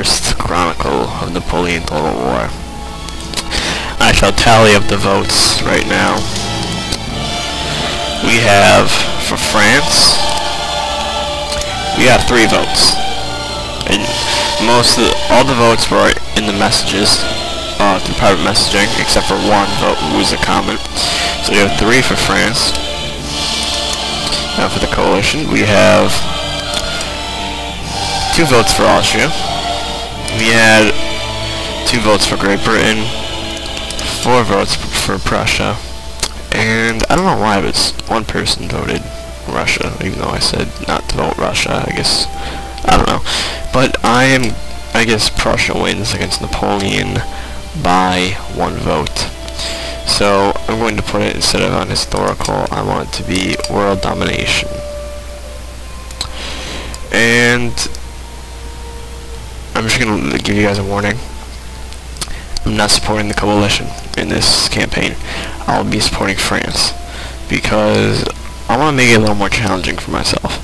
first chronicle of Napoleon Total War. I shall tally up the votes right now. We have, for France, we have 3 votes. And all the votes were in the messages, through private messaging, except for 1 vote who was a comment. So we have 3 for France. Now for the coalition, we have 2 votes for Austria. We had 2 votes for Great Britain, 4 votes for Prussia, and I don't know why, but 1 person voted Russia, even though I said not to vote Russia. I guess, I don't know. But I guess Prussia wins against Napoleon by 1 vote. So I'm going to put it, instead of on historical, I want it to be world domination. And I'm just going to give you guys a warning. I'm not supporting the coalition in this campaign. I'll be supporting France, because I want to make it a little more challenging for myself.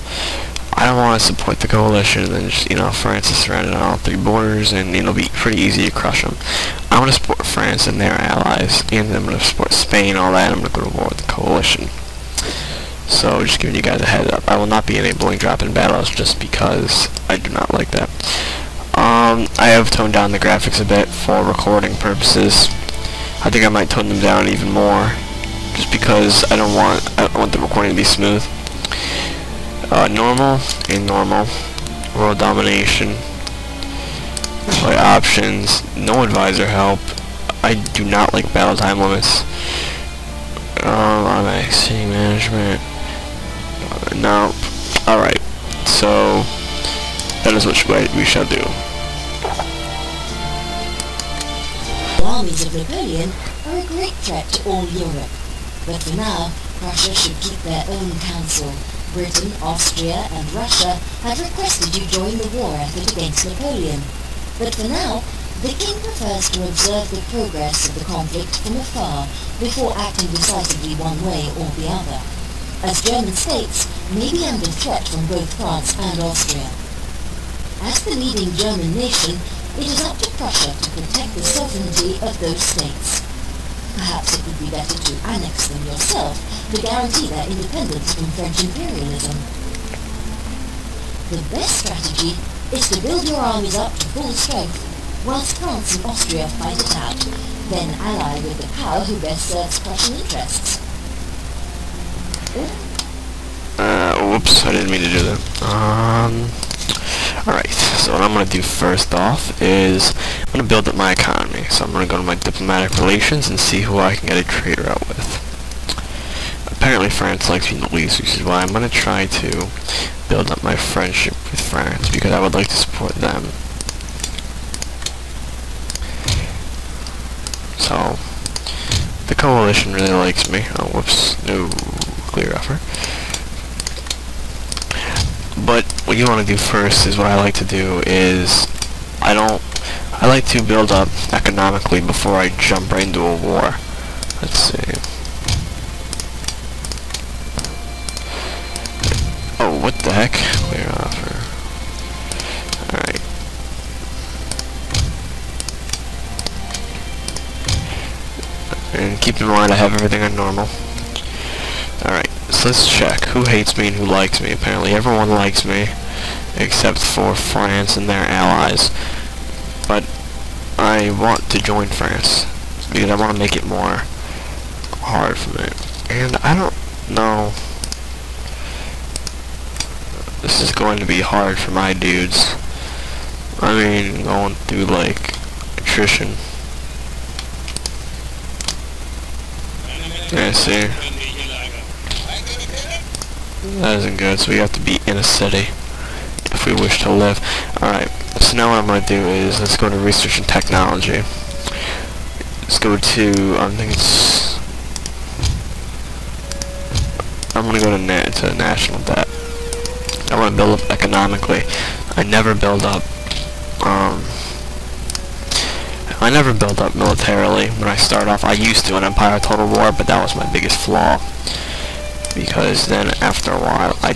I don't want to support the coalition and then just, France is surrounded on all 3 borders and it'll be pretty easy to crush them. I want to support France and their allies, and I'm going to support Spain, all that, and I'm going to go to war with the coalition. So, just giving you guys a heads up. I will not be enabling drop-in battles just because I do not like that. I have toned down the graphics a bit for recording purposes. I think I might tone them down even more, just because I want the recording to be smooth. Normal and normal. World domination. Play options. No advisor help. I do not like battle time limits. Automatic city management. No. Alright. So, that is what we shall do. The armies of Napoleon are a great threat to all Europe. But for now, Prussia should keep their own council. Britain, Austria, and Russia have requested you join the war effort against Napoleon. But for now, the king prefers to observe the progress of the conflict from afar before acting decisively one way or the other, as German states may be under threat from both France and Austria. As the leading German nation, it is up to Prussia to protect the sovereignty of those states. Perhaps it would be better to annex them yourself to guarantee their independence from French imperialism. The best strategy is to build your armies up to full strength, whilst France and Austria fight it out, then ally with the power who best serves Prussian interests. Whoops, I didn't mean to do that. Alright, so what I'm going to do first off is I'm going to build up my economy. So I'm going to go to my diplomatic relations and see who I can get a trade route with. Apparently France likes me the least, which is why I'm going to try to build up my friendship with France, because I would like to support them. So, the coalition really likes me. Oh, whoops, no, clear offer. But what you want to do first is, what I like to do is, I like to build up economically before I jump right into a war. Let's see. Oh, what the heck? Clear offer. Alright. And keep in mind I have everything on normal. Alright, so let's check who hates me and who likes me. Apparently everyone likes me, except for France and their allies. But I want to join France, because I want to make it more hard for me. And I don't know. This is going to be hard for my dudes. I mean, going through, like, attrition. Yeah, see? That isn't good, so we have to be in a city if we wish to live. Alright, so now what I'm going to do is, let's go to research and technology. Let's go to, I think it's, I'm going to go to national debt. I want to build up economically. I never build up militarily when I start off. I used to in Empire Total War, but that was my biggest flaw, because then after a while I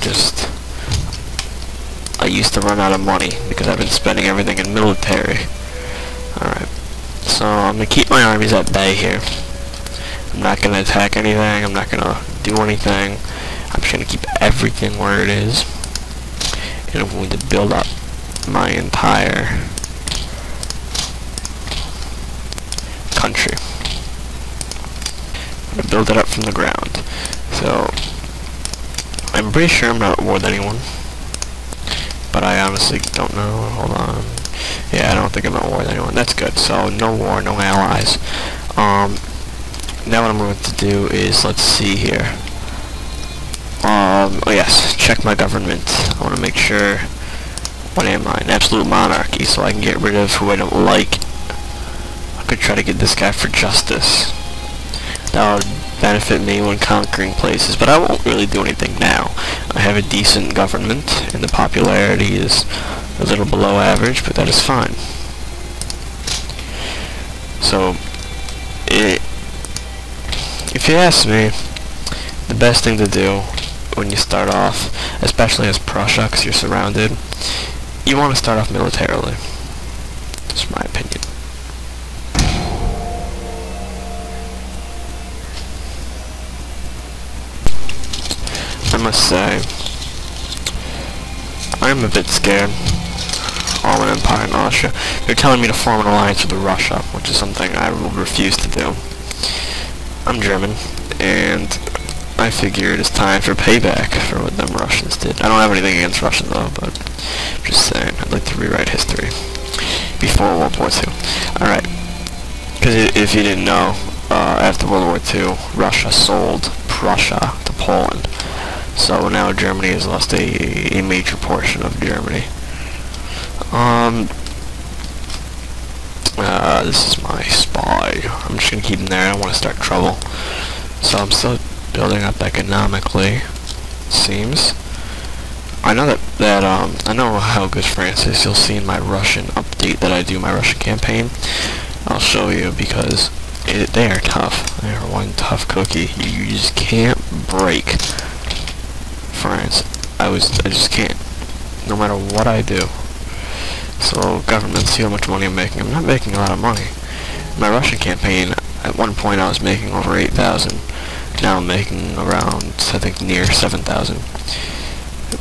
I used to run out of money because I've been spending everything in military. Alright, so I'm going to keep my armies at bay here. I'm not going to attack anything, I'm not going to do anything. I'm just going to keep everything where it is. And I'm going to build up my entire country. I'm going to build it up from the ground. So, I'm pretty sure I'm not at war with anyone. But I honestly don't know. Hold on. Yeah, I don't think I'm at war with anyone. That's good. So, no war, no allies. Now what I'm going to do is, let's see here. Oh yes, check my government. I want to make sure, what am I? An absolute monarchy, so I can get rid of who I don't like. I could try to get this guy for justice. That would benefit me when conquering places, but I won't really do anything now. I have a decent government, and the popularity is a little below average, but that is fine. So, if you ask me, the best thing to do when you start off, especially as Prussia, because you're surrounded, you want to start off militarily. That's my opinion. I must say, I'm a bit scared. All an empire in Austria. They're telling me to form an alliance with Russia, which is something I will refuse to do. I'm German, and I figure it is time for payback for what them Russians did. I don't have anything against Russia though, but I'm just saying, I'd like to rewrite history before World War II. Alright, because if you didn't know, after World War II, Russia sold Prussia to Poland. So now Germany has lost a major portion of Germany. This is my spy. I'm just gonna keep him there. I don't want to start trouble. So I'm still building up economically. Seems. I know I know how good France is. You'll see in my Russian update that I do my Russian campaign. I'll show you because they are tough. They are one tough cookie. You just can't break France. I just can't. No matter what I do. So government, see how much money I'm making. I'm not making a lot of money. My Russian campaign, at one point I was making over 8,000. Now I'm making around, I think, near 7,000.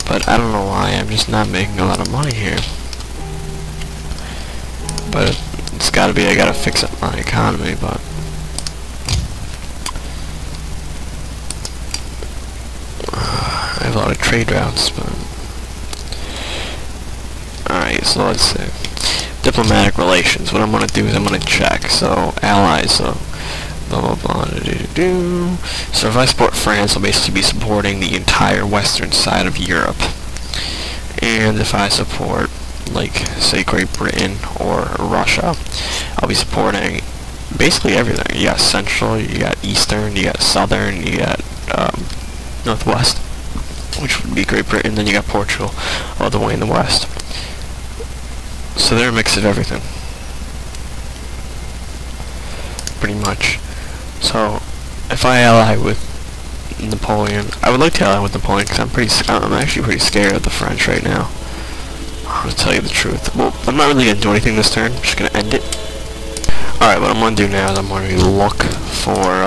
But I don't know why, I'm just not making a lot of money here. But it's gotta be, I gotta fix up my economy, but I have a lot of trade routes, but alright, so let's see. Diplomatic relations. What I'm going to do is I'm going to check. So, allies, so blah blah blah. So if I support France, I'll basically be supporting the entire western side of Europe. And if I support, like, say, Great Britain or Russia, I'll be supporting basically everything. You got central, you got eastern, you got southern, you got northwest, which would be Great Britain, then you got Portugal all the way in the west. So they're a mix of everything, pretty much. So if I ally with Napoleon, I would like to ally with Napoleon because I'm actually pretty scared of the French right now. I'm gonna tell you the truth. Well, I'm not really gonna do anything this turn. I'm just gonna end it. Alright, what I'm gonna do now is I'm gonna look for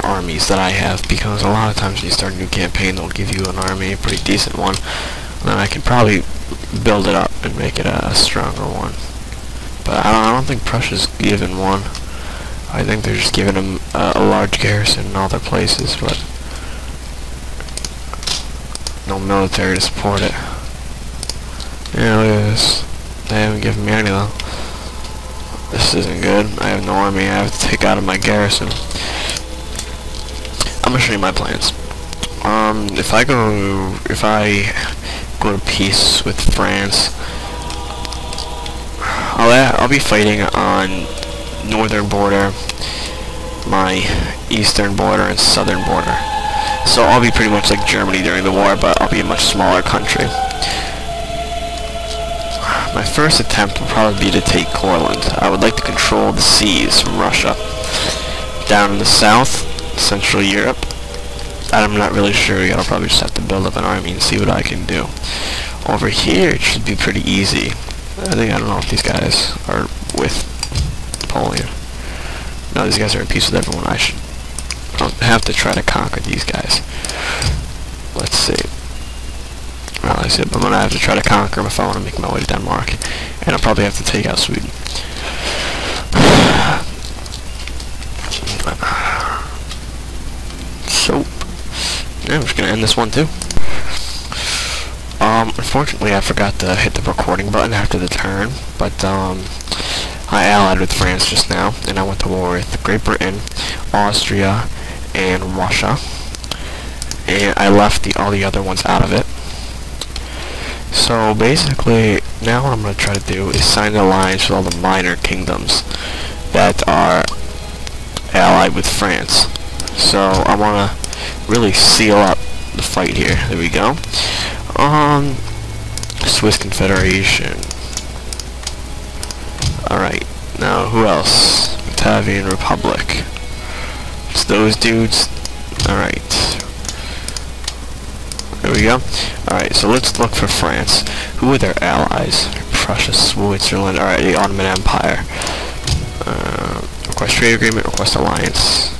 armies that I have, because a lot of times when you start a new campaign, they'll give you an army, a pretty decent one, and then I can probably build it up and make it a stronger one. But I don't think Prussia's given one. I think they're just giving them a large garrison in all their places, but no military to support it. Yeah, look at this. They haven't given me any though. This isn't good. I have no army. I have to take out of my garrison. I'm gonna show you my plans. If I go to peace with France, I'll be fighting on northern border, my eastern border, and southern border. So I'll be pretty much like Germany during the war, but I'll be a much smaller country. My first attempt will probably be to take Courland. I would like to control the seas from Russia. Down in the south, Central Europe, I'm not really sure yet. I'll probably just have to build up an army and see what I can do. Over here, it should be pretty easy. I don't know if these guys are with Napoleon. No, these guys are at peace with everyone. I don't have to try to conquer these guys. Let's see. Well, I said, I'm gonna have to try to conquer them if I want to make my way to Denmark, and I'll probably have to take out Sweden. So, yeah, I'm just gonna end this one too. Unfortunately, I forgot to hit the recording button after the turn, but I allied with France just now, and I went to war with Great Britain, Austria, and Russia, and I left all the other ones out of it. So basically, now what I'm going to try to do is sign an alliance with all the minor kingdoms that are allied with France. So I want to really seal up the fight here. There we go. Swiss Confederation. Alright, now who else? Batavian Republic. It's those dudes. Alright. There we go. Alright, so let's look for France. Who are their allies? Prussia, Switzerland. Alright, the Ottoman Empire. Request trade agreement, request alliance.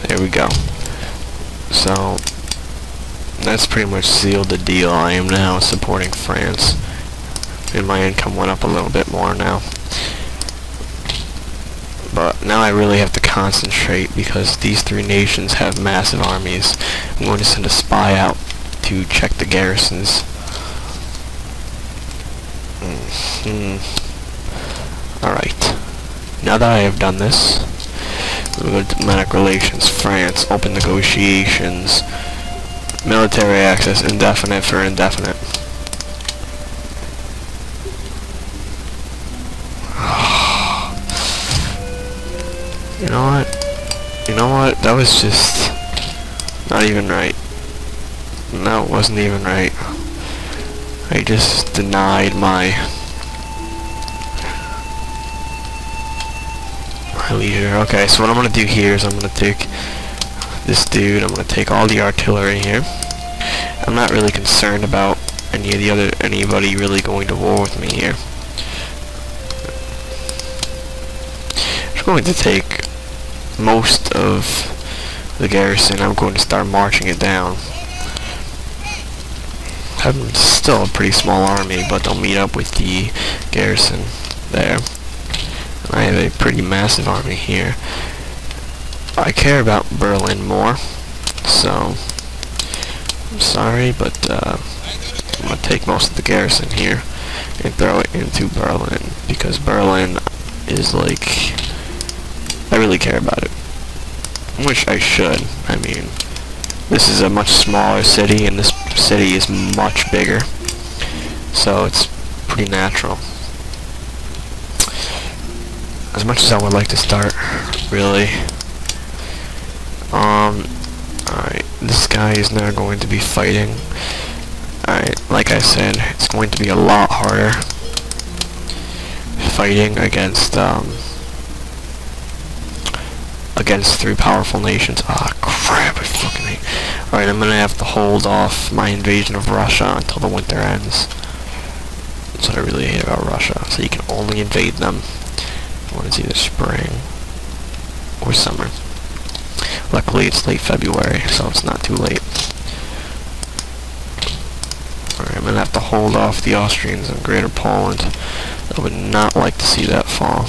There we go. So, that's pretty much sealed the deal. I am now supporting France. And my income went up a little bit more now. But now I really have to concentrate because these three nations have massive armies. I'm going to send a spy out to check the garrisons. Alright. Now that I have done this, we'll go to diplomatic relations. France, open negotiations. Military access, indefinite for indefinite. You know what? You know what? That was just not even right. No, it wasn't even right. I just denied my leisure. Okay, so what I'm gonna do here is I'm gonna take this dude. I'm gonna take all the artillery here. I'm not really concerned about anybody really going to war with me here. I'm just going to take most of the garrison. I'm going to start marching it down. I'm still a pretty small army, but they'll meet up with the garrison there. And I have a pretty massive army here. I care about Berlin more, so I'm sorry, but I'm going to take most of the garrison here and throw it into Berlin, because Berlin is like, I really care about it, which I should. I mean, this is a much smaller city, and this city is much bigger, so it's pretty natural. As much as I would like to start, really. Alright, this guy is now going to be fighting. Alright, like I said, it's going to be a lot harder fighting against three powerful nations. Ah, crap, I fucking hate. Alright, I'm gonna have to hold off my invasion of Russia until the winter ends. That's what I really hate about Russia. So you can only invade them when it's either spring or summer. Luckily, it's late February, so it's not too late. Alright, I'm gonna have to hold off the Austrians in Greater Poland. I would not like to see that fall.